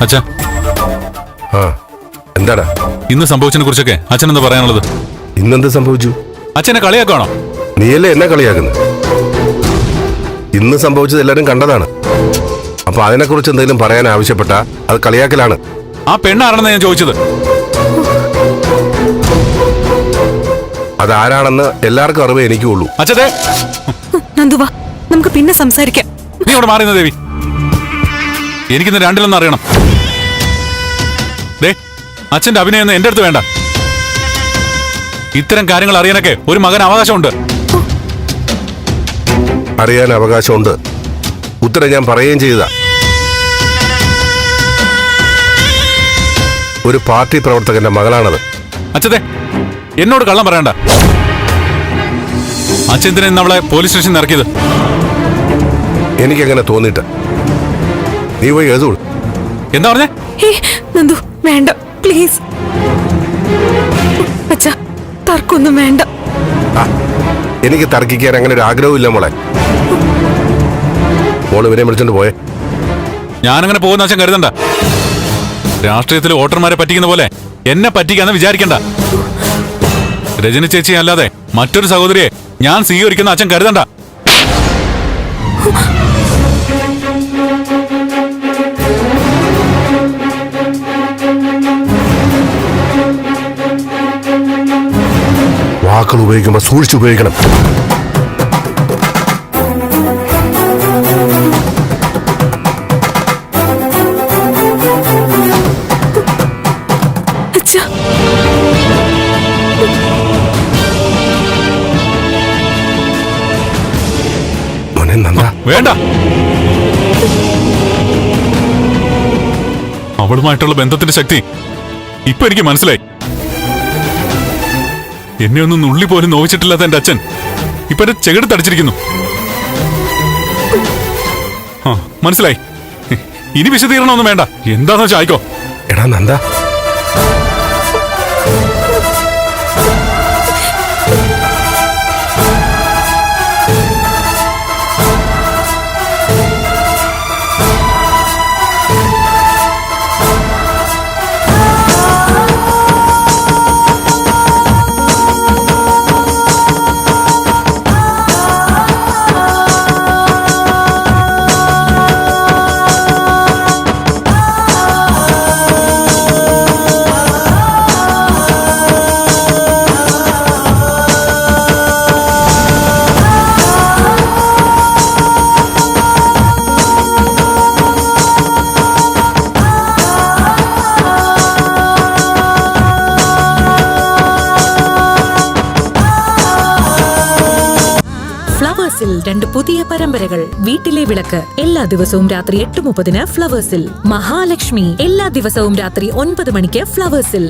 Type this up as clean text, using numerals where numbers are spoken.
അച്ഛാ, ആ എന്താടാ ഇന്ന് സംഭവിച്ചതിനെ കുറിച്ചൊക്കെ അച്ഛൻ എന്താ പറയാനുള്ളത്? ഇന്നെന്ത് സംഭവിച്ചു? അച്ഛനെ കളിയാക്കാണോ? നീയല്ലേ എന്നെ കളിയാക്കുന്നത്? ഇന്ന് സംഭവിച്ചത് എല്ലാരും കണ്ടതാണ്. അപ്പൊ അതിനെക്കുറിച്ച് എന്തെങ്കിലും പറയാൻ ആവശ്യപ്പെട്ട അത് കളിയാക്കലാണ്. ആ പെണ്ണാരാണെന്ന് ഞാൻ ചോദിച്ചത്. അതാരാണെന്ന് എല്ലാവർക്കും അറിവേ എനിക്കും ഉള്ളൂ. അച്ഛതെ, നന്ദുവാ, നമുക്ക് പിന്നെ സംസാരിക്കാം. നീ ഇവിടെ മാറിയുന്ന ദേവി, എനിക്കിന്ന് രണ്ടിലൊന്നും അറിയണം. ദേ, അച്ഛന്റെ അഭിനയം എന്റെ അടുത്ത് വേണ്ട. ഇത്തരം കാര്യങ്ങൾ അറിയാനൊക്കെ ഒരു മകൻ അവകാശമുണ്ട്. അറിയാൻ അവകാശമുണ്ട്. ഉത്തരം ഞാൻ പറയുകയും ചെയ്തതാ. ഒരു പാർട്ടി പ്രവർത്തകന്റെ മകളാണത്. അച്ഛതെ, എന്നോട് കള്ളം പറയണ്ട. അച്ഛൻ ഇന്ന് അവളെ പോലീസ് സ്റ്റേഷനിൽ ഇറക്കിയത് എനിക്കങ്ങനെ തോന്നിയിട്ട്. നീ പോയി എഴുതോളൂ. എന്താ പറഞ്ഞേ? നന്ദു, വേണ്ട പ്ലീസ്. അച്ഛാ, തർക്കൊന്നും വേണ്ട. എനിക്ക് തർക്കിക്കാൻ അങ്ങനെ ഒരു ആഗ്രഹമില്ല മോളെ. മോള് ഇവരെ വിളിച്ചോണ്ട് പോയേ. ഞാനങ്ങനെ പോകുന്ന അച്ഛൻ കരുതണ്ട. രാഷ്ട്രീയത്തിൽ വോട്ടർമാരെ പറ്റിക്കുന്ന പോലെ എന്നെ പറ്റിക്കാന്ന് വിചാരിക്കണ്ട. രജനി ചേച്ചി അല്ലാതെ മറ്റൊരു സഹോദരിയെ ഞാൻ സ്വീകരിക്കുന്ന അച്ഛൻ കരുതണ്ട. വാക്കുകൾ ഉപയോഗിക്കുമ്പോൾ സൂക്ഷിച്ചുപയോഗിക്കണം. വേണ്ട, അവളുമായിട്ടുള്ള ബന്ധത്തിന്റെ ശക്തി ഇപ്പൊ എനിക്ക് മനസ്സിലായി. എന്നെ ഒന്നും നുള്ളി പോലും നോവിച്ചിട്ടില്ലാത്ത എന്റെ അച്ഛൻ ഇപ്പൊ എന്റെ ചെകിടത്തടിച്ചിരിക്കുന്നു. മനസ്സിലായി. ഇനി വിശദീകരണമൊന്നും വേണ്ട. എന്താന്ന് വെച്ചാൽ ആയിക്കോ. എടാ നന്ദ, ഫ്ലവേഴ്സിൽ 2 പുതിയ പരമ്പരകൾ. വീട്ടിലെ വിളക്ക് എല്ലാ ദിവസവും രാത്രി 8:30 ഫ്ലവേഴ്സിൽ. മഹാലക്ഷ്മി എല്ലാ ദിവസവും രാത്രി 9 മണിക്ക് ഫ്ലവേഴ്സിൽ.